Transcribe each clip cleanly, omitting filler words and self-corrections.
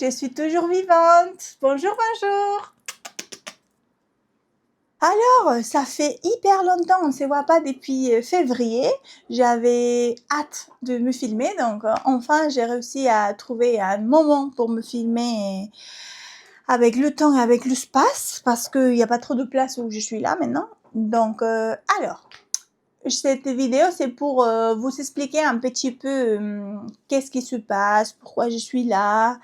je suis toujours vivante. Bonjour, bonjour. Alors, ça fait hyper longtemps, on ne se voit pas depuis février. J'avais hâte de me filmer, donc enfin j'ai réussi à trouver un moment pour me filmer avec le temps et avec l'espace, parce qu'il n'y a pas trop de place où je suis là maintenant. Donc, alors, cette vidéo, c'est pour vous expliquer un petit peu qu'est-ce qui se passe, pourquoi je suis là,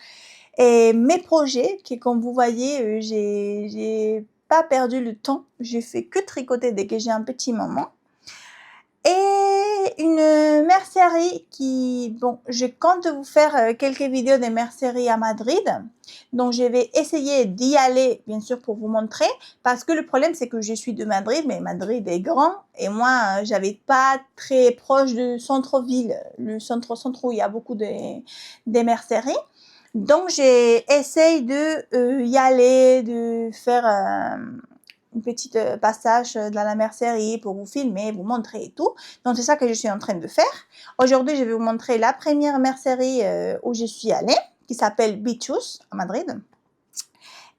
et mes projets, que comme vous voyez, j'ai pas perdu le temps. J'ai fait que tricoter dès que j'ai un petit moment. Et une mercerie qui, bon, je compte vous faire quelques vidéos de mercerie à Madrid. Donc, je vais essayer d'y aller, bien sûr, pour vous montrer. Parce que le problème, c'est que je suis de Madrid, mais Madrid est grand. Et moi, j'habite pas très proche du centre-ville, le centre où il y a beaucoup de merceries. Donc, j'essaye de y aller, de faire une petite passage dans la mercerie pour vous filmer, vous montrer et tout. Donc, c'est ça que je suis en train de faire. Aujourd'hui, je vais vous montrer la première mercerie où je suis allée, qui s'appelle Bichus, à Madrid.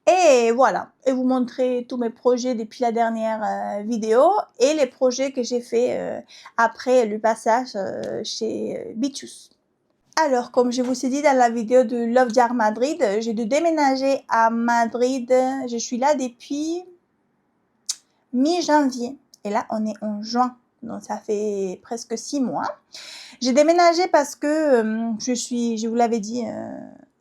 Et voilà, et vous montrer tous mes projets depuis la dernière vidéo et les projets que j'ai fait après le passage chez Bichus. Alors, comme je vous ai dit dans la vidéo de Love Jar Madrid, j'ai dû déménager à Madrid. Je suis là depuis mi-janvier. Et là, on est en juin. Donc, ça fait presque 6 mois. J'ai déménagé parce que je vous l'avais dit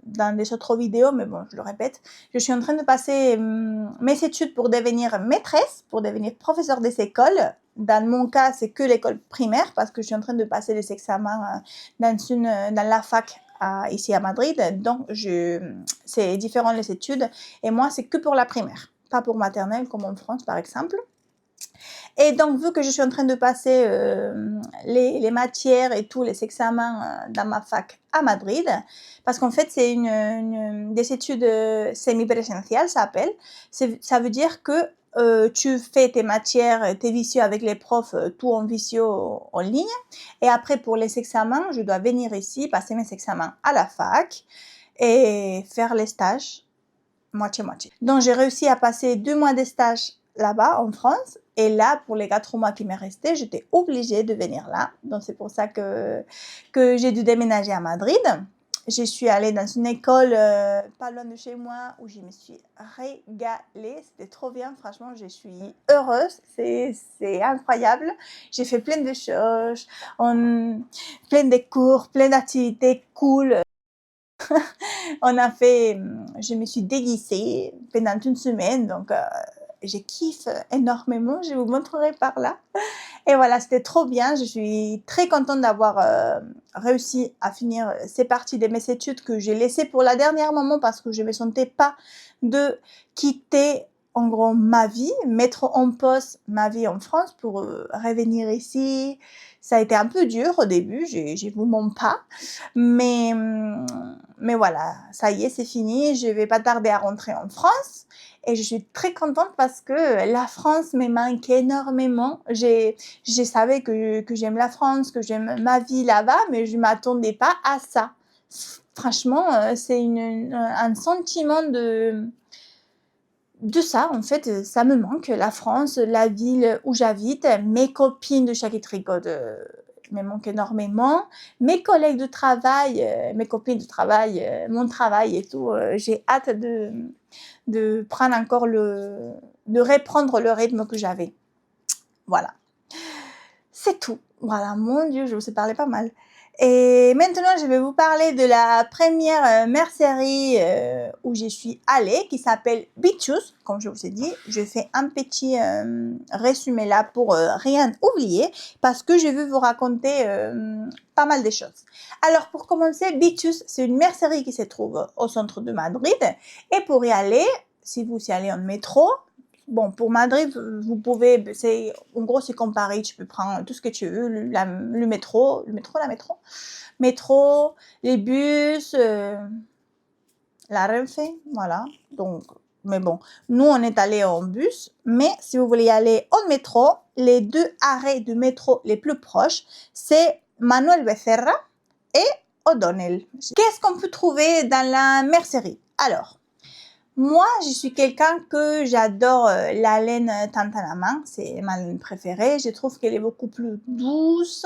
dans des autres vidéos, mais bon, je le répète, je suis en train de passer mes études pour devenir maîtresse, pour devenir professeur des écoles. Dans mon cas, c'est que l'école primaire parce que je suis en train de passer les examens dans la fac ici à Madrid. Donc, c'est différent les études. Et moi, c'est que pour la primaire, pas pour maternelle comme en France, par exemple. Et donc, vu que je suis en train de passer les matières et tous les examens dans ma fac à Madrid, parce qu'en fait, c'est des études semi-présentielles, ça s'appelle. Ça veut dire que tu fais tes matières, tes visios avec les profs, tout en visio en ligne. Et après, pour les examens, je dois venir ici, passer mes examens à la fac et faire les stages moitié-moitié. Donc, j'ai réussi à passer 2 mois de stage là-bas en France. Et là, pour les 4 mois qui m'est resté, j'étais obligée de venir là. Donc, c'est pour ça que j'ai dû déménager à Madrid. Je suis allée dans une école pas loin de chez moi où je me suis régalée. C'était trop bien. Franchement, je suis heureuse. C'est incroyable. J'ai fait plein de choses, plein de cours, plein d'activités cool. Je me suis déguisée pendant une semaine, donc je kiffe énormément, je vous montrerai par là. Et voilà, c'était trop bien, je suis très contente d'avoir réussi à finir ces parties de mes études que j'ai laissées pour la dernière moment parce que je ne me sentais pas de quitter en gros ma vie, mettre en pause ma vie en France pour revenir ici. Ça a été un peu dur au début, je vous mens pas, mais voilà, ça y est, c'est fini, je vais pas tarder à rentrer en France. Et je suis très contente parce que la France me manque énormément. Je savais que j'aime la France, que j'aime ma vie là-bas, mais je m'attendais pas à ça. Franchement, c'est un sentiment de ça, en fait, ça me manque, la France, la ville où j'habite, mes copines de chaque tricote me manquent énormément, mes collègues de travail, mes copines de travail, mon travail et tout, j'ai hâte de prendre encore de reprendre le rythme que j'avais. Voilà. C'est tout. Voilà, mon Dieu, je vous ai parlé pas mal. Et maintenant, je vais vous parler de la première mercerie où je suis allée, qui s'appelle Bichus. Comme je vous ai dit, je fais un petit résumé là pour rien oublier, parce que je vais vous raconter pas mal de choses. Alors, pour commencer, Bichus, c'est une mercerie qui se trouve au centre de Madrid. Et pour y aller, si vous y allez en métro, bon, pour Madrid, vous pouvez, en gros, c'est comme Paris, tu peux prendre tout ce que tu veux, le métro, les bus, la Renfe, voilà. Donc, mais bon, nous, on est allé en bus, mais si vous voulez y aller en métro, les 2 arrêts de métro les plus proches, c'est Manuel Becerra et O'Donnell. Qu'est-ce qu'on peut trouver dans la mercerie? Alors, moi, je suis quelqu'un que j'adore la laine Tantalama, c'est ma laine préférée. Je trouve qu'elle est beaucoup plus douce,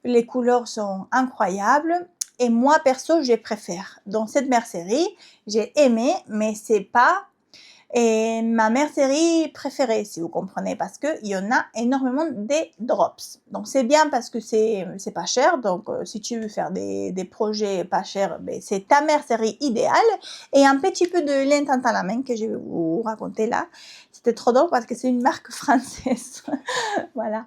les couleurs sont incroyables. Et moi, perso, je préfère. Dans cette mercerie, j'ai aimé, mais c'est pas ma mercerie préférée, si vous comprenez, parce qu'il y en a énormément des drops. Donc, c'est bien parce que c'est pas cher. Donc, si tu veux faire des projets pas chers, ben, c'est ta mercerie idéale. Et un petit peu de laine Tantalama que je vais vous raconter là. C'était trop drôle parce que c'est une marque française. Voilà.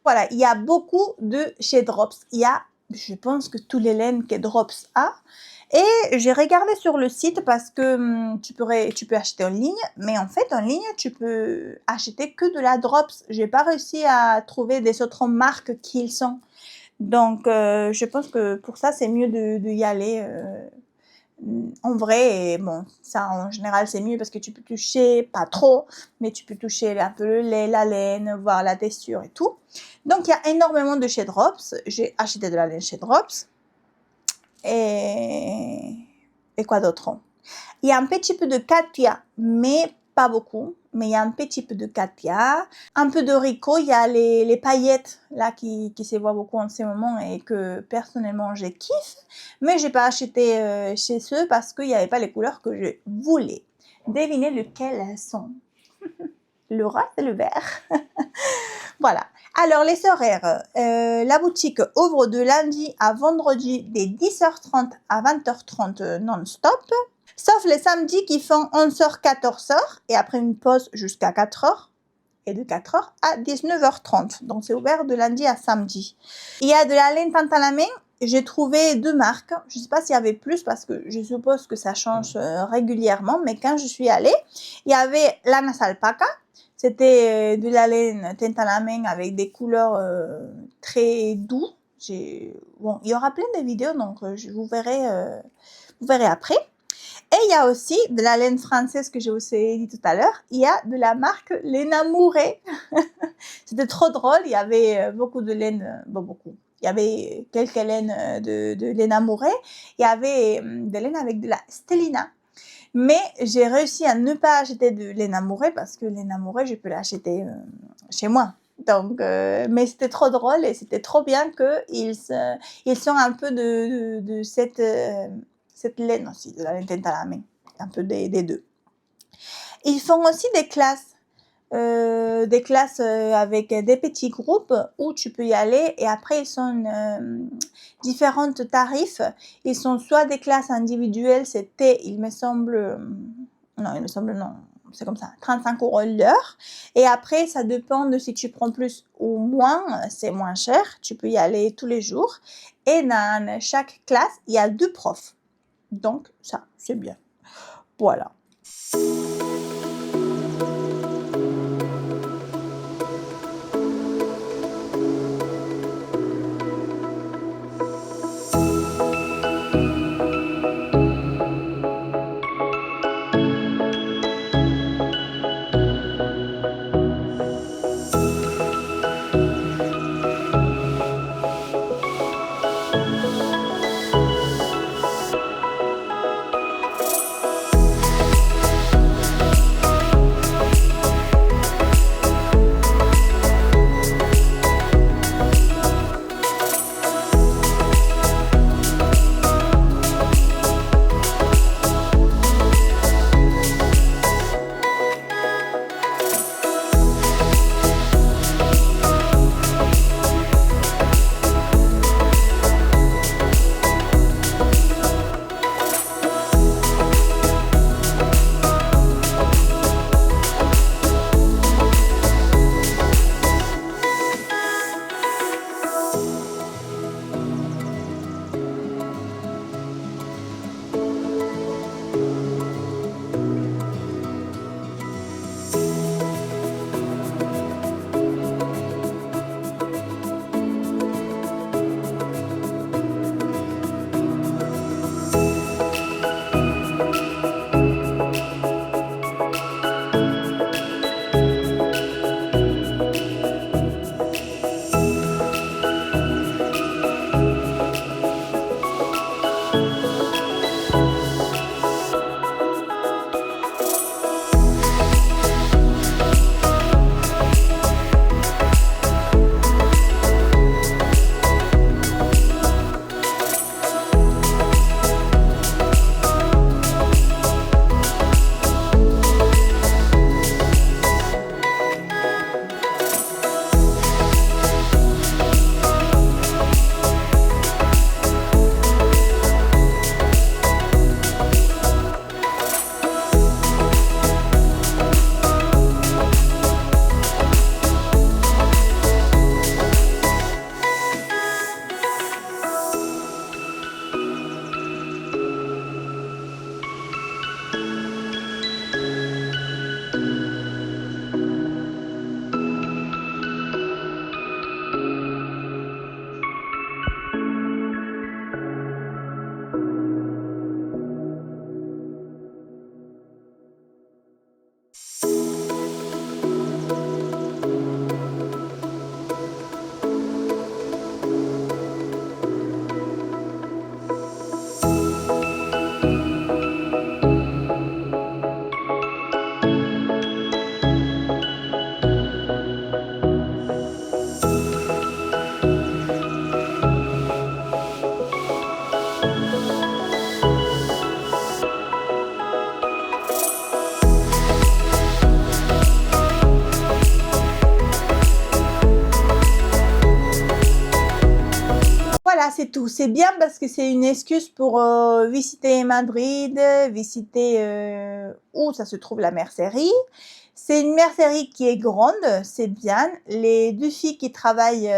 Voilà, il y a beaucoup de chez Drops. Il y a, je pense que tous les laines que Drops a. Et j'ai regardé sur le site parce que tu peux acheter en ligne, mais en fait en ligne tu peux acheter que de la Drops. J'ai pas réussi à trouver des autres marques qui ils sont. Donc je pense que pour ça c'est mieux de y aller en vrai. Et bon, ça en général c'est mieux parce que tu peux toucher, pas trop, mais tu peux toucher un peu le lait, la laine, voir la texture et tout. Donc il y a énormément de chez Drops. J'ai acheté de la laine chez Drops. Et quoi d'autre? Il y a un petit peu de Katia, mais pas beaucoup. Mais il y a un petit peu de Katia, un peu de Rico. Il y a les paillettes là qui se voient beaucoup en ce moment et que personnellement je kiffe. Mais j'ai pas acheté chez eux parce qu'il n'y avait pas les couleurs que je voulais. Devinez lequel elles sont. Le rose et le vert. Voilà. Alors, les horaires. La boutique ouvre de lundi à vendredi dès 10h30 à 20h30 non-stop. Sauf les samedis qui font 11h, 14h et après une pause jusqu'à 4h. Et de 4h à 19h30. Donc, c'est ouvert de lundi à samedi. Il y a de la laine Tantalama. J'ai trouvé 2 marques. Je ne sais pas s'il y avait plus parce que je suppose que ça change régulièrement. Mais quand je suis allée, il y avait Lana Alpaca. C'était de la laine Tantalama avec des couleurs très doux. Bon, il y aura plein de vidéos, donc vous verrez après. Et il y a aussi de la laine française que je vous ai dit tout à l'heure. Il y a de la marque L'Enamouré. C'était trop drôle. Il y avait beaucoup de laine, bon beaucoup. Il y avait quelques laines de L'Enamouré. Il y avait des laines avec de la Stellina. Mais j'ai réussi à ne pas acheter de l'Enamouré parce que l'Enamouré, je peux l'acheter chez moi. Donc, mais c'était trop drôle et c'était trop bien qu'ils sont un peu de cette laine aussi, de la laine Tantalama, un peu des deux. Ils font aussi des classes avec des petits groupes où tu peux y aller et après ils sont différents tarifs. Ils sont soit des classes individuelles, c'était, il me semble non, c'est comme ça, 35 € l'heure. Et après, ça dépend de si tu prends plus ou moins, c'est moins cher. Tu peux y aller tous les jours. Et dans chaque classe, il y a 2 profs. Donc, ça, c'est bien. Voilà. c'est tout. C'est bien parce que c'est une excuse pour visiter Madrid, visiter où ça se trouve la mercerie. C'est une mercerie qui est grande, c'est bien. Les deux filles qui travaillent,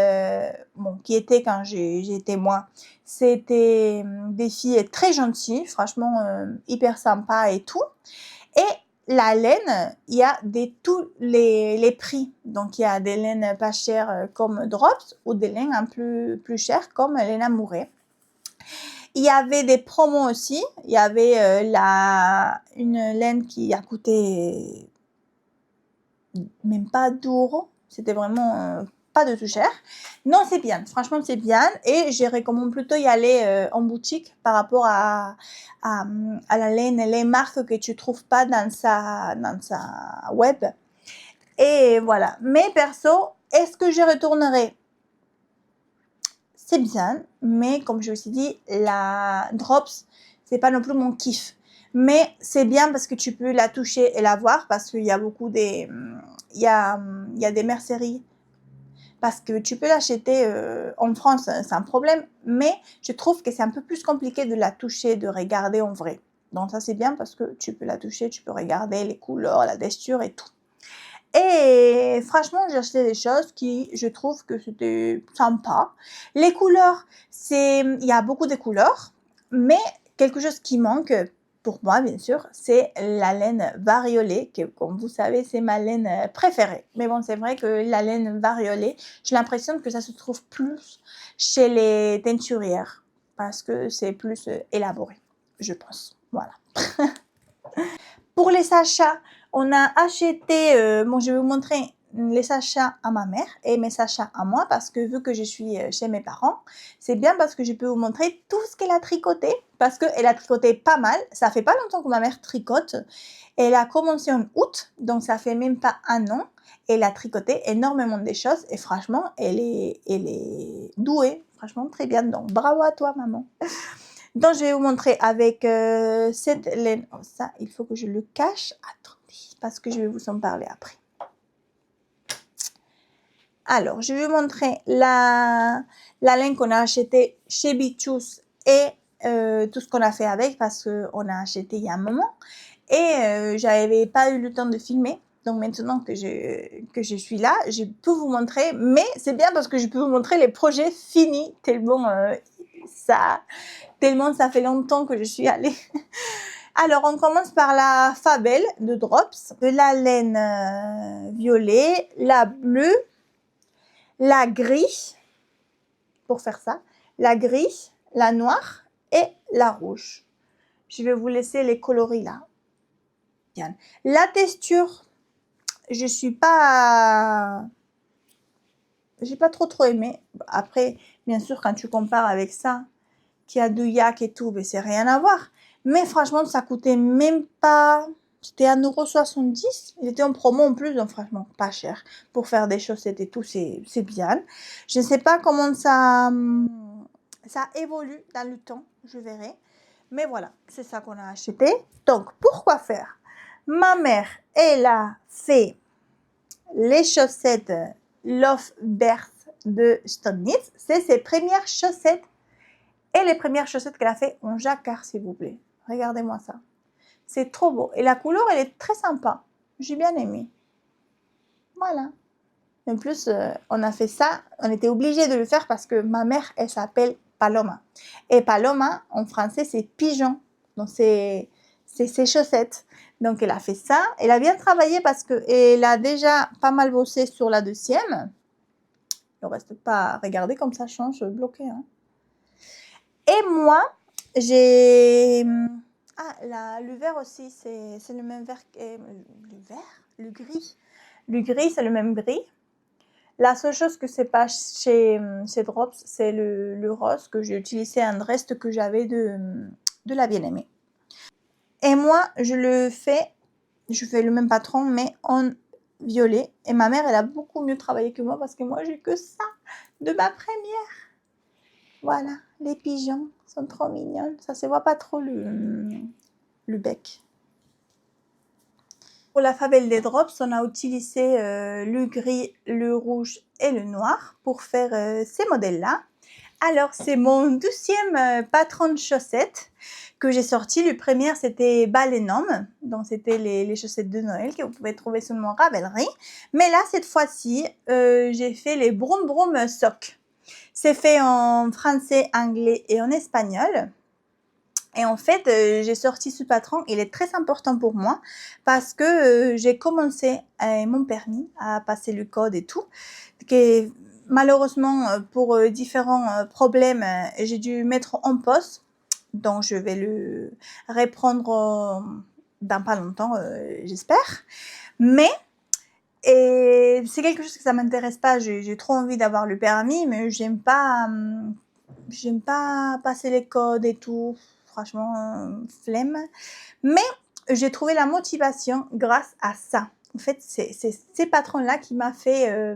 bon, qui étaient quand j'étais moi, c'était des filles très gentilles, franchement hyper sympas et tout. Et la laine, il y a tous les prix. Donc, il y a des laines pas chères comme Drops ou des laines un peu plus chères comme laine Amouret. Il y avait des promos aussi. Il y avait une laine qui a coûté même pas 2 euros. C'était vraiment pas de tout cher. Non, c'est bien. Franchement, c'est bien. Et je recommande plutôt y aller en boutique par rapport à la laine, les marques que tu trouves pas dans sa web. Et voilà. Mais perso, est-ce que je retournerai? C'est bien, mais comme je vous ai dit, la Drops, c'est pas non plus mon kiff. Mais c'est bien parce que tu peux la toucher et la voir parce qu'il y a beaucoup des, il y a des merceries. Parce que tu peux l'acheter en France sans problème, mais je trouve que c'est un peu plus compliqué de la toucher, de regarder en vrai. Donc ça c'est bien parce que tu peux la toucher, tu peux regarder les couleurs, la texture et tout. Et franchement, j'ai acheté des choses qui, je trouve que c'était sympa. Les couleurs, il y a beaucoup de couleurs, mais quelque chose qui manque, pour moi, bien sûr, c'est la laine variolée, que, comme vous savez, c'est ma laine préférée. Mais bon, c'est vrai que la laine variolée, j'ai l'impression que ça se trouve plus chez les teinturières, parce que c'est plus élaboré, je pense. Voilà. Pour les achats, on a acheté, bon, je vais vous montrer les achats à ma mère et mes achats à moi parce que vu que je suis chez mes parents, c'est bien parce que je peux vous montrer tout ce qu'elle a tricoté parce qu'elle a tricoté pas mal. Ça fait pas longtemps que ma mère tricote. Elle a commencé en août, donc ça fait même pas 1 an. Elle a tricoté énormément de choses et franchement, elle est douée. Franchement, très bien. Donc, bravo à toi, maman. Donc, je vais vous montrer avec cette laine. Oh, ça, il faut que je le cache. Attendez, parce que je vais vous en parler après. Alors, je vais vous montrer la laine qu'on a achetée chez Bichous et tout ce qu'on a fait avec parce qu'on a acheté il y a un moment. Et j'avais pas eu le temps de filmer. Donc, maintenant que je suis là, je peux vous montrer. Mais c'est bien parce que je peux vous montrer les projets finis tellement ça fait longtemps que je suis allée. Alors, on commence par la Fabelle de Drops, de la laine violet, la bleue, la gris, pour faire ça, la gris, la noire et la rouge. Je vais vous laisser les coloris là. Bien. La texture, je suis pas... J'ai pas trop aimé. Après, bien sûr, quand tu compares avec ça, qui a du yak et tout, mais c'est rien à voir. Mais franchement, ça coûtait même pas... C'était 1,70 €. Il était en promo en plus, donc franchement, pas cher. Pour faire des chaussettes et tout, c'est bien. Je ne sais pas comment ça évolue dans le temps, je verrai. Mais voilà, c'est ça qu'on a acheté. Donc, pourquoi faire? Ma mère, elle a fait les chaussettes Love Birth de Stone-Knit. C'est ses premières chaussettes. Et les premières chaussettes qu'elle a fait en jacquard, s'il vous plaît. Regardez-moi ça. C'est trop beau. Et la couleur, elle est très sympa. J'ai bien aimé. Voilà. En plus, on a fait ça. On était obligé de le faire parce que ma mère, elle s'appelle Paloma. Et Paloma, en français, c'est pigeon. Donc, c'est ses chaussettes. Donc, elle a fait ça. Elle a bien travaillé parce qu'elle a déjà pas mal bossé sur la deuxième. Il ne reste pas... Regardez comme ça change bloqué. Hein. Et moi, j'ai... Ah, le vert aussi, c'est le même vert que... Le vert? Le gris. Le gris, c'est le même gris. La seule chose que c'est pas chez Drops, c'est le rose que j'ai utilisé un reste que j'avais de la bien-aimée. Et moi, je fais le même patron, mais en violet. Et ma mère, elle a beaucoup mieux travaillé que moi parce que moi, j'ai que ça de ma première. Voilà, les pigeons sont trop mignons. Ça se voit pas trop le bec. Pour la Fabelle des Drops, on a utilisé le gris, le rouge et le noir pour faire ces modèles-là. Alors, c'est mon 12e patron de chaussettes que j'ai sorti. Le premier, c'était Balenum. Donc, c'était les chaussettes de Noël que vous pouvez trouver sur mon Ravelry. Mais là, cette fois-ci, j'ai fait les Broom Broom Socks. C'est fait en français, anglais et en espagnol. Et en fait, j'ai sorti ce patron. Il est très important pour moi parce que j'ai commencé mon permis à passer le code et tout. Que, malheureusement, pour différents problèmes, j'ai dû mettre en pause. Donc, je vais le reprendre dans pas longtemps, j'espère. Mais et c'est quelque chose que ça m'intéresse pas. J'ai trop envie d'avoir le permis, mais j'aime pas passer les codes et tout. Franchement, flemme. Mais j'ai trouvé la motivation grâce à ça. En fait, c'est ces patrons-là qui m'a fait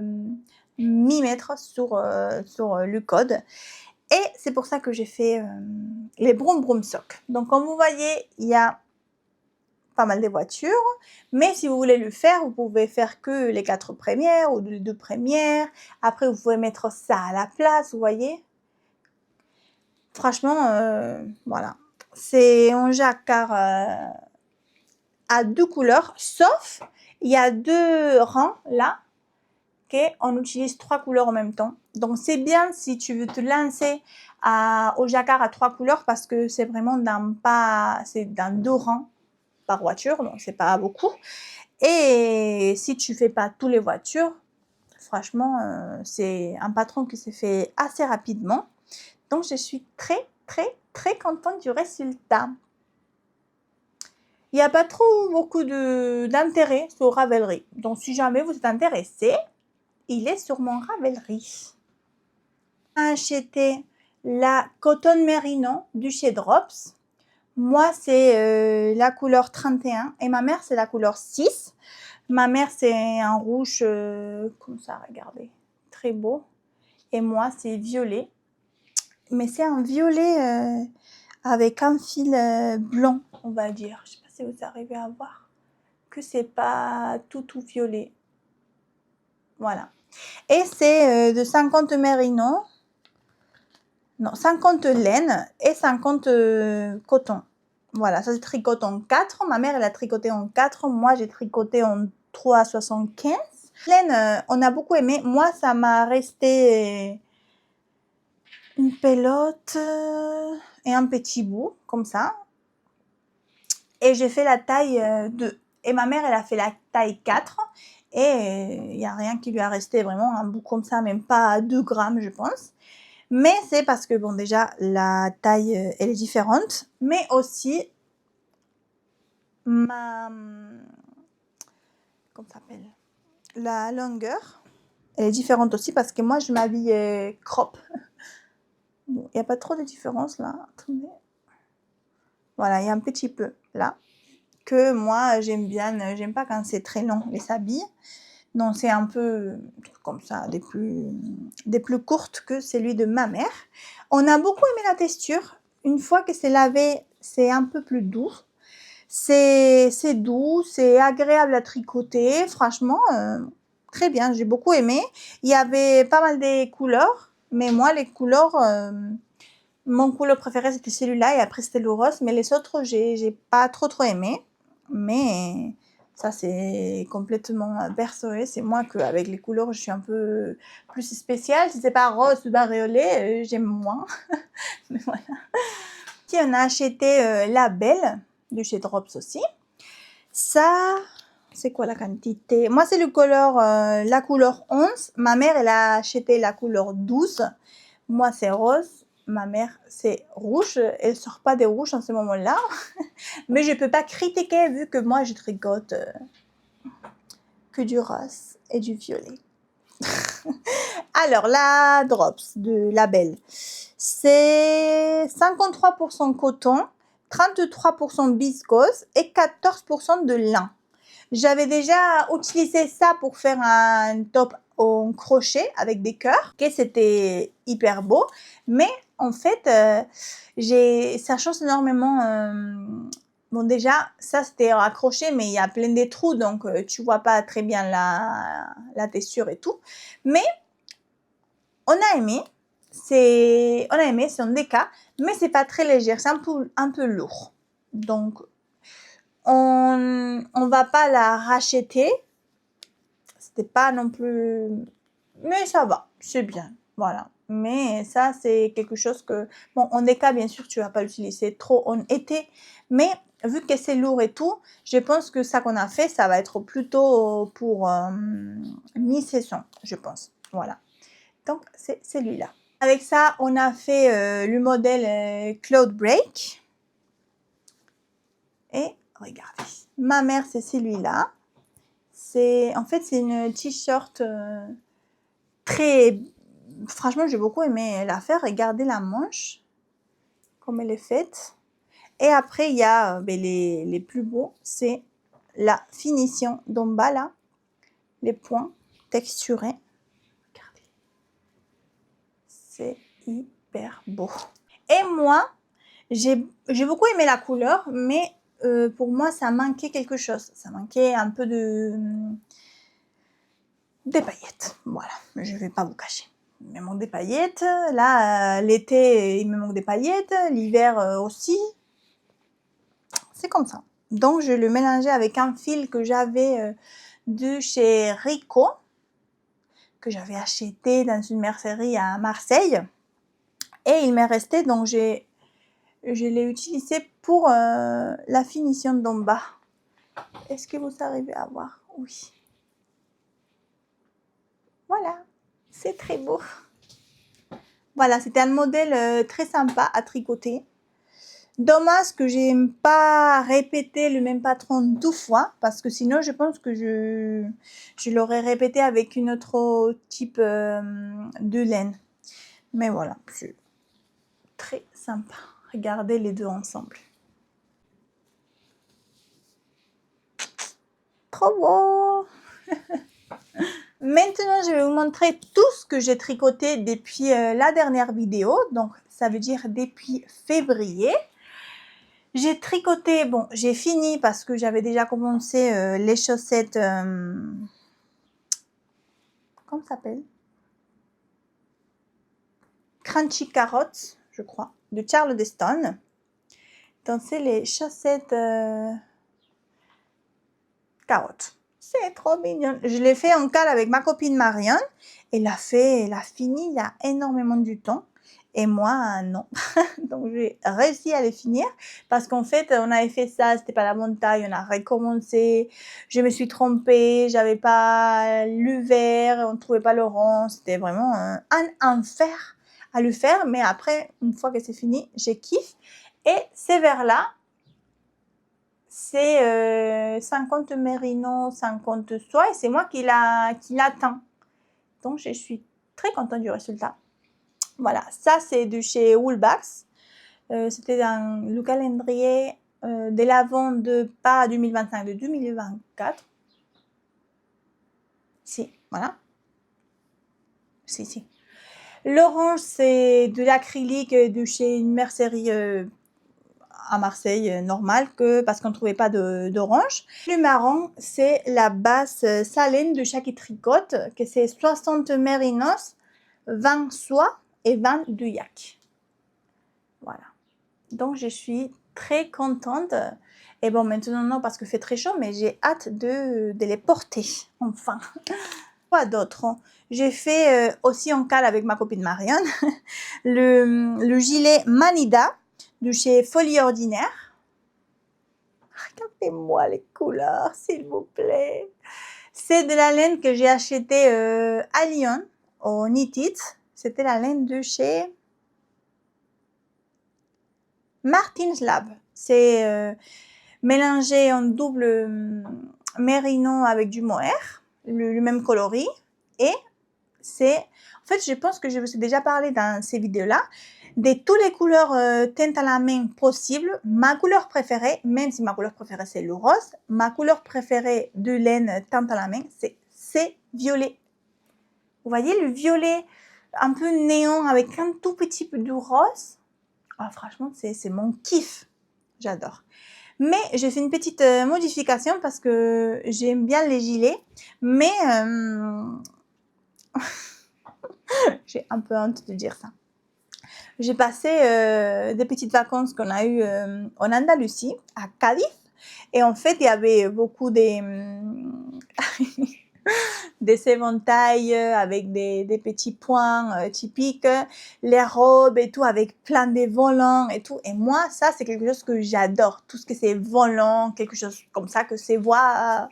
m'y mettre sur le code. Et c'est pour ça que j'ai fait les Broom Broom Socks. Donc, comme vous voyez, il y a pas mal de voitures. Mais si vous voulez le faire, vous pouvez faire que les 4 premières ou les 2 premières. Après, vous pouvez mettre ça à la place, vous voyez. Franchement, voilà. C'est un jacquard à 2 couleurs, sauf il y a 2 rangs là, qu'on utilise 3 couleurs en même temps. Donc, c'est bien si tu veux te lancer au jacquard à 3 couleurs parce que c'est vraiment c'est dans 2 rangs par voiture, donc c'est pas beaucoup. Et si tu fais pas toutes les voitures, franchement, c'est un patron qui s'est fait assez rapidement. Donc, je suis très, très, très contente du résultat. Il n'y a pas trop beaucoup d'intérêt sur Ravelry. Donc, si jamais vous êtes intéressé, il est sur mon Ravelry. J'ai acheté la Cotton Merino du chez Drops. Moi, c'est la couleur 31 et ma mère, c'est la couleur 6. Ma mère, c'est un rouge comme ça, regardez, très beau. Et moi, c'est violet. Mais c'est un violet avec un fil blanc, on va dire. Je ne sais pas si vous arrivez à voir que c'est pas tout violet. Voilà. Et c'est de 50 mérino. Non, 50 laine et 50 coton. Voilà, ça c'est tricoté en 4. Ma mère, elle a tricoté en 4. Moi, j'ai tricoté en 3,75. Laine, on a beaucoup aimé. Moi, ça m'a resté une pelote et un petit bout, comme ça. Et j'ai fait la taille 2. Et ma mère, elle a fait la taille 4. Et il n'y a rien qui lui a resté, vraiment un bout comme ça, même pas 2 grammes, je pense. Mais c'est parce que, bon, déjà, la taille, elle est différente. Mais aussi, comment ça s'appelle, la longueur, elle est différente aussi parce que moi, je m'habille crop. Bon, il n'y a pas trop de différence là. Attendez. Voilà, il y a un petit peu là. Que moi, j'aime bien. J'aime pas quand c'est très long, les habits. Donc, c'est un peu comme ça, des plus courtes que celui de ma mère. On a beaucoup aimé la texture. Une fois que c'est lavé, c'est un peu plus doux. C'est doux, c'est agréable à tricoter. Franchement, très bien, j'ai beaucoup aimé. Il y avait pas mal de couleurs, mais moi, les couleurs, mon couleur préférée, c'était celui-là et après, c'était le rose. Mais les autres, j'ai pas trop aimé. Mais ça, c'est complètement perso. C'est moi qu'avec les couleurs, je suis un peu plus spéciale. Si c'est pas rose ou bariolé, j'aime moins. Mais voilà. Si on a acheté la Belle de chez Drops aussi. Ça, c'est quoi la quantité? Moi, c'est la couleur 11. Ma mère, elle a acheté la couleur 12. Moi, c'est rose. Ma mère, c'est rouge. Elle sort pas des rouges en ce moment-là. Mais je peux pas critiquer vu que moi, je tricote que du rose et du violet. Alors, la Drops de la Belle, c'est 53% coton, 33% viscose et 14% de lin. J'avais déjà utilisé ça pour faire un top en crochet avec des cœurs, que c'était hyper beau. Mais en fait, ça change énormément. Bon, déjà, ça c'était raccroché, mais il y a plein de trous, donc tu vois pas très bien la texture et tout. Mais on a aimé. on a aimé, c'est un déca, mais c'est pas très léger, c'est un peu lourd. Donc, on va pas la racheter. C'était pas non plus, mais ça va, c'est bien, voilà. Mais ça, c'est quelque chose que, bon, en déca, bien sûr, tu vas pas l'utiliser trop en été, mais vu que c'est lourd et tout, je pense que ça qu'on a fait, ça va être plutôt pour mi-saison, je pense, voilà. Donc, c'est celui-là. Avec ça, on a fait le modèle Cloud Break. Et regardez, ma mère, c'est celui-là. En fait, c'est une t-shirt très... Franchement, j'ai beaucoup aimé la faire. Regardez la manche, comme elle est faite. Et après, il y a les plus beaux, c'est la finition d'en bas, là. Les points texturés. Regardez. C'est hyper beau. Et moi, j'ai beaucoup aimé la couleur, mais pour moi, ça manquait quelque chose. Ça manquait un peu des paillettes. Voilà, je ne vais pas vous cacher. Il me manque des paillettes. Là, l'été, il me manque des paillettes. L'hiver aussi. C'est comme ça. Donc, je le mélangeais avec un fil que j'avais de chez Rico, que j'avais acheté dans une mercerie à Marseille. Et il m'est resté, donc je l'ai utilisé pour la finition d'en bas. Est-ce que vous arrivez à voir? Oui. Voilà, c'est très beau. Voilà, c'était un modèle très sympa à tricoter. Dommage que j'ai pas répété le même patron 2 fois, parce que sinon je pense que je l'aurais répété avec une autre type de laine. Mais voilà, c'est très sympa. Regardez les deux ensemble. Trop beau! Maintenant, je vais vous montrer tout ce que j'ai tricoté depuis la dernière vidéo. Donc, ça veut dire depuis février. J'ai tricoté, bon, j'ai fini parce que j'avais déjà commencé les chaussettes, comment ça s'appelle? Crunchy Carrots, je crois, de Charles Deston. Donc, c'est les chaussettes carottes. C'est trop mignon. Je l'ai fait en cale avec ma copine Marianne. Elle a fini il y a énormément du temps. Et moi, non. Donc, j'ai réussi à les finir parce qu'en fait, on avait fait ça, c'était pas la bonne taille, on a recommencé. Je me suis trompée, j'avais pas le vert, on trouvait pas le rond. C'était vraiment un enfer à le faire. Mais après, une fois que c'est fini, j'ai kiffé. Et ces verres-là, c'est 50 mérino, 50 soie et c'est moi qui l'attends. Donc, je suis très contente du résultat. Voilà, ça c'est de chez Woolbacks. C'était dans le calendrier de l'avant de pas 2025, de 2024. Si, voilà. Si. L'orange, c'est de l'acrylique de chez une mercerie à Marseille normal parce qu'on ne trouvait pas d'orange. Le marron, c'est la base Salène de Shaki Tricote, que c'est 60 mérinos, 20 soie et 20 de yak. Voilà. Donc, je suis très contente. Et bon, maintenant, non, parce que fait très chaud, mais j'ai hâte de les porter, enfin. Quoi d'autre? J'ai fait aussi en cale avec ma copine Marianne, le gilet Manida de chez Folie Ordinaire. Regardez-moi les couleurs, s'il vous plaît. C'est de la laine que j'ai achetée à Lyon, au Knit It. C'était la laine de chez Martin's Lab. C'est mélangé en double mérino avec du mohair, le même coloris. Et c'est, en fait, je pense que je vous ai déjà parlé dans ces vidéos-là, de toutes les couleurs teintes à la main possibles. Ma couleur préférée, même si ma couleur préférée c'est le rose, ma couleur préférée de laine teinte à la main, c'est violet. Vous voyez le violet un peu néon avec un tout petit peu de rose. Ah, franchement, c'est mon kiff. J'adore. Mais j'ai fait une petite modification parce que j'aime bien les gilets. Mais j'ai un peu honte de dire ça. j'ai passé des petites vacances qu'on a eues en Andalousie, à Cadiz. Et en fait, il y avait beaucoup des éventails avec des petits points typiques, les robes et tout, avec plein de volants et tout. Et moi, ça, c'est quelque chose que j'adore. Tout ce que c'est volant, quelque chose comme ça, que c'est voit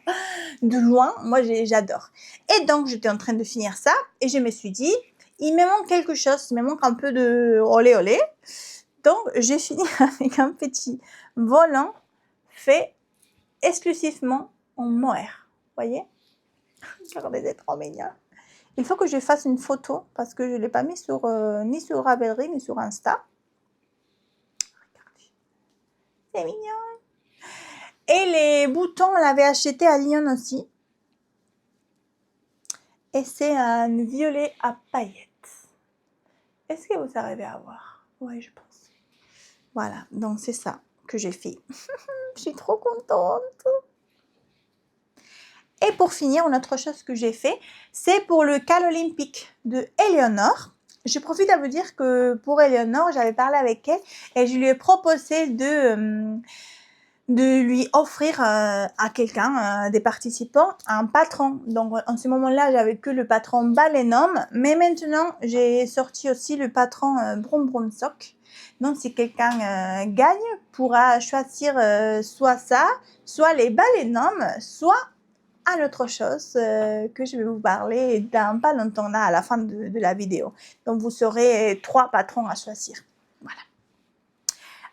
de loin, moi, j'adore. Et donc, j'étais en train de finir ça et je me suis dit, il me manque quelque chose, il me manque un peu de olé olé. Donc, j'ai fini avec un petit volant fait exclusivement en mohair. Voyez? Regardez, c'est trop mignon. Il faut que je fasse une photo parce que je ne l'ai pas mis sur, ni sur Ravelry ni sur Insta. Regardez, c'est mignon. Et les boutons, on l'avait acheté à Lyon aussi. Et c'est un violet à paillettes. Est-ce que vous arrivez à voir? Oui, je pense. Voilà, donc c'est ça que j'ai fait. Je suis trop contente. Et pour finir, une autre chose que j'ai fait, c'est pour le cal olympique de Eleonore. Je profite à vous dire que pour Eleonore, j'avais parlé avec elle et je lui ai proposé de lui offrir à quelqu'un, des participants, un patron. Donc en ce moment-là, j'avais que le patron Balenum, mais maintenant, j'ai sorti aussi le patron Broom Broom Sock. Donc si quelqu'un gagne, pourra choisir soit ça, soit les Balenum, soit à autre chose que je vais vous parler dans pas longtemps là, à la fin de la vidéo. Donc vous aurez 3 patrons à choisir. Voilà.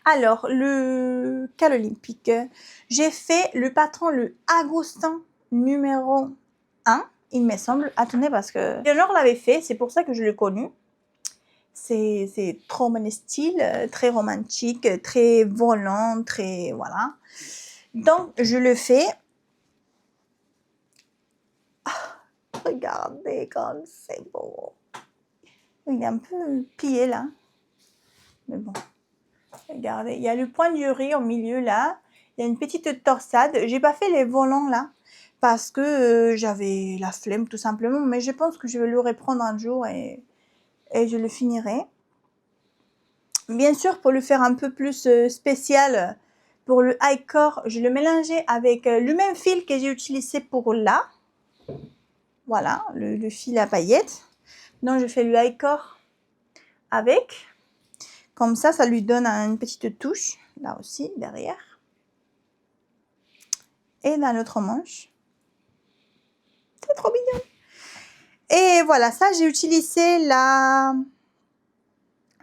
Alors, le cal olympique, j'ai fait le patron, le Agustin numéro 1, il me semble. Attendez, parce que Léonore l'avait fait, c'est pour ça que je l'ai connu. C'est trop mon style, très romantique, très volant, très... voilà. Donc, je le fais. Oh, regardez comme c'est beau. Il est un peu plié là. Mais bon. Regardez, il y a le point du riz au milieu là. Il y a une petite torsade. J'ai pas fait les volants là parce que j'avais la flemme tout simplement. Mais je pense que je vais le reprendre un jour et je le finirai. Bien sûr, pour le faire un peu plus spécial, pour le high core, je le mélangeais avec le même fil que j'ai utilisé pour là. Voilà, le fil à paillettes. Donc je fais le high core avec. Comme ça lui donne une petite touche, là aussi, derrière. Et dans l'autre manche. C'est trop mignon. Et voilà, ça, j'ai utilisé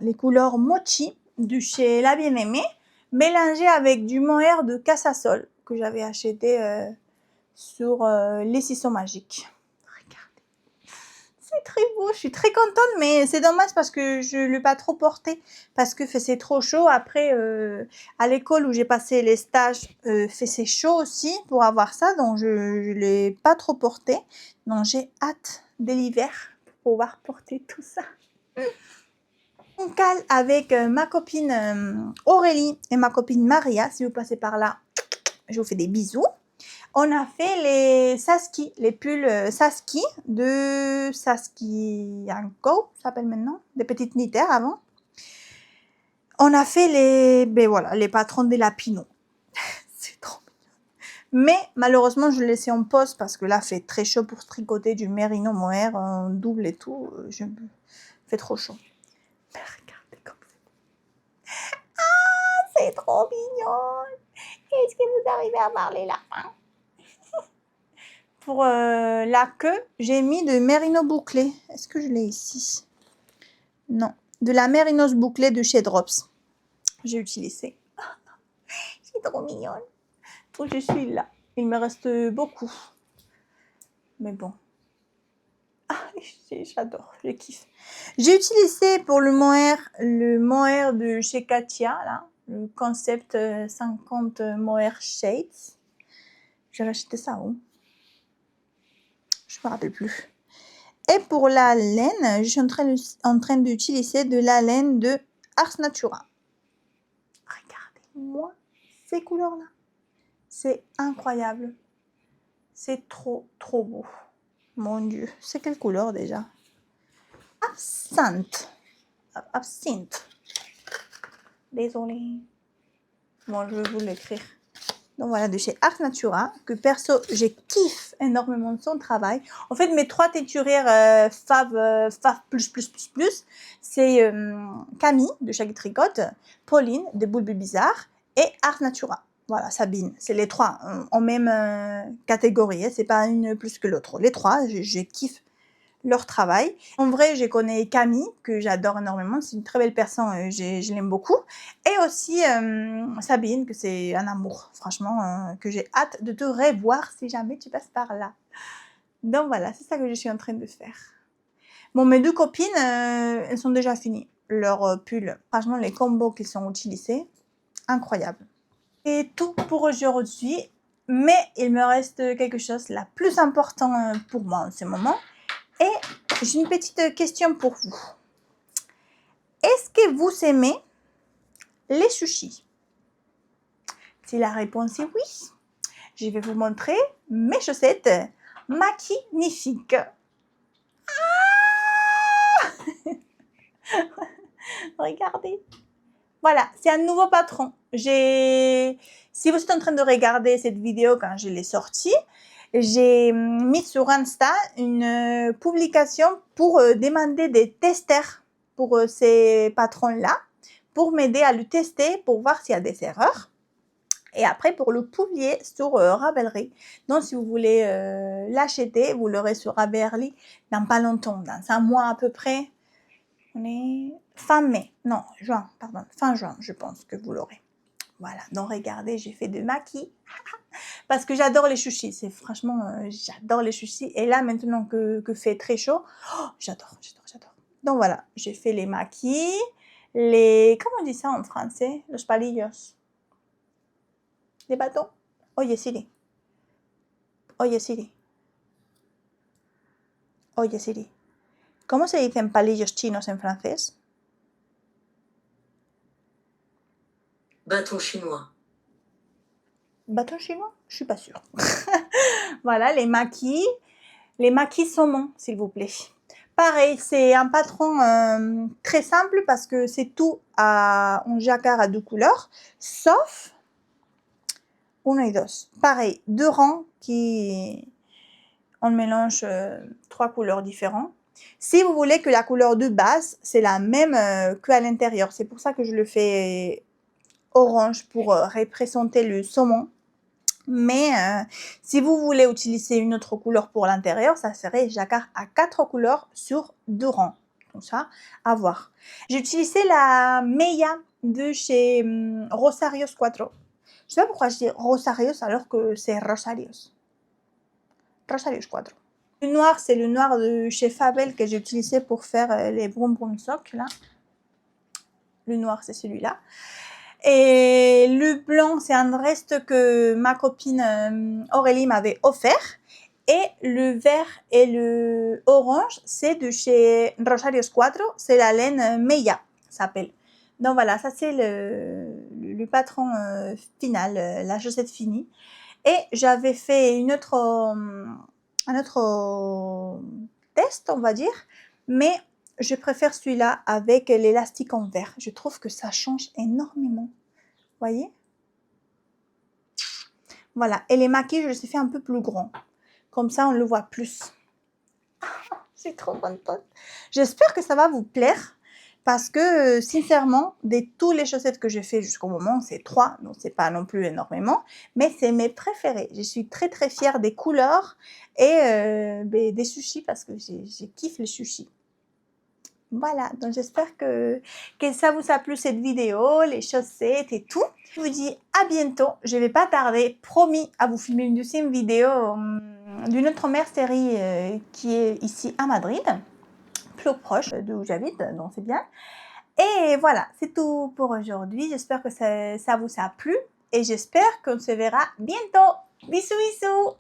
les couleurs mochi de chez La Bien-Aimée, mélangées avec du mohair de Cassasol que j'avais acheté sur les ciseaux magiques. C'est très beau, je suis très contente, mais c'est dommage parce que je ne l'ai pas trop porté parce que c'est trop chaud. Après, à l'école où j'ai passé les stages, c'est chaud aussi pour avoir ça, donc je ne l'ai pas trop porté. Donc j'ai hâte de l'hiver pour pouvoir porter tout ça. On cale avec ma copine Aurélie et ma copine Maria. Si vous passez par là, je vous fais des bisous. On a fait les Saski, les pulls Saski de Saski Co, ça s'appelle maintenant, des petites nittères avant. On a fait les patrons de la Pinot. C'est trop mignon. Mais malheureusement, je l'ai laissé en pause parce que là, il fait très chaud pour tricoter du mérino mohair en double et tout. Fait trop chaud. Mais regardez comme c'est. Ah, c'est trop mignon. Est-ce que vous arrivez à voir les lapins? Pour la queue, j'ai mis de mérino bouclé. Est-ce que je l'ai ici? Non. De la mérinos bouclée de chez Drops. J'ai utilisé. C'est trop mignonne. Donc je suis là. Il me reste beaucoup. Mais bon. Ah, j'adore, je kiffe. J'ai utilisé pour le mohair de chez Katia, là. Le concept 50 mohair shades. J'avais acheté ça où? Je me rappelle plus. Et pour la laine, je suis en train d'utiliser de la laine de Ars Natura. Regardez-moi ces couleurs-là. C'est incroyable. C'est trop, trop beau. Mon Dieu, c'est quelle couleur déjà? Absinthe. Absinthe. Désolée. Bon, je vais vous l'écrire. Donc voilà, de chez Art Natura, que perso, je kiffe énormément son travail. En fait, mes 3 teinturières Fave c'est Camille de Shaggy Tricotte, Pauline de Bulbe Bizarre et Art Natura. Voilà, Sabine. C'est les 3 en même catégorie. Hein, c'est pas une plus que l'autre. Les 3, je kiffe leur travail. En vrai, je connais Camille, que j'adore énormément. C'est une très belle personne, je l'aime beaucoup. Et aussi Sabine, que c'est un amour, franchement, que j'ai hâte de te revoir si jamais tu passes par là. Donc voilà, c'est ça que je suis en train de faire. Bon, mes 2 copines, elles sont déjà finies. Leurs pulls, franchement, les combos qu'ils sont utilisés, incroyable. Et tout pour aujourd'hui. Mais il me reste quelque chose, la plus important pour moi en ce moment. Et j'ai une petite question pour vous. Est-ce que vous aimez les sushis? Si la réponse est oui, je vais vous montrer mes chaussettes magnifiques. Ah Regardez. Voilà, c'est un nouveau patron. Si vous êtes en train de regarder cette vidéo quand je l'ai sortie, j'ai mis sur Insta une publication pour demander des testeurs pour ces patrons-là, pour m'aider à le tester, pour voir s'il y a des erreurs. Et après, pour le publier sur Ravelry. Donc, si vous voulez l'acheter, vous l'aurez sur Ravelry dans pas longtemps, dans 1 mois à peu près. On est fin mai, non, juin, pardon, fin juin, je pense que vous l'aurez. Voilà, donc regardez, j'ai fait de maquis parce que j'adore les sushis. C'est franchement, j'adore les sushis. Et là, maintenant que fait très chaud, oh, j'adore. Donc voilà, j'ai fait les maquis, comment on dit ça en français? Los palillos. Les bâtons? Oye Siri. Oye Siri. Oye Siri. ¿Cómo se dicen palillos chinos en francés? Bâton chinois. Bâton chinois? Je suis pas sûre. Voilà, les maquis saumon, s'il vous plaît. Pareil, c'est un patron très simple parce que c'est tout en jacquard à 2 couleurs, sauf 1 et 2. Pareil, 2 rangs qui on mélange 3 couleurs différentes. Si vous voulez que la couleur de base, c'est la même qu'à l'intérieur, c'est pour ça que je le fais orange pour représenter le saumon. Mais si vous voulez utiliser une autre couleur pour l'intérieur, ça serait jacquard à 4 couleurs sur 2 rangs. Comme ça, à voir. J'ai utilisé la Meia de chez Rosarios 4. Je sais pas pourquoi je dis Rosarios alors que c'est Rosarios. Rosarios 4. Le noir, c'est le noir de chez Fabel que j'ai utilisé pour faire les Broom Broom Socks, là. Le noir, c'est celui-là. Et le blanc, c'est un reste que ma copine Aurélie m'avait offert. Et le vert et le orange, c'est de chez Rosarios 4. C'est la laine Meia, s'appelle. Donc voilà, ça c'est le patron final, la chaussette finie. Et j'avais fait un autre test, on va dire. Mais je préfère celui-là avec l'élastique en vert. Je trouve que ça change énormément. Voyez? Voilà. Et les maquis, je les ai fait un peu plus grands. Comme ça, on le voit plus. C'est trop contente. J'espère que ça va vous plaire. Parce que, sincèrement, de toutes les chaussettes que j'ai fait jusqu'au moment, c'est 3. Donc, c'est pas non plus énormément. Mais c'est mes préférés. Je suis très, très fière des couleurs et des sushis parce que je kiffe les sushis. Voilà, donc j'espère que ça vous a plu cette vidéo, les chaussettes et tout. Je vous dis à bientôt, je vais pas tarder, promis, à vous filmer une deuxième vidéo d'une autre mercerie qui est ici à Madrid, plus proche d'où j'habite, donc c'est bien. Et voilà, c'est tout pour aujourd'hui, j'espère que ça vous a plu et j'espère qu'on se verra bientôt. Bisous bisous!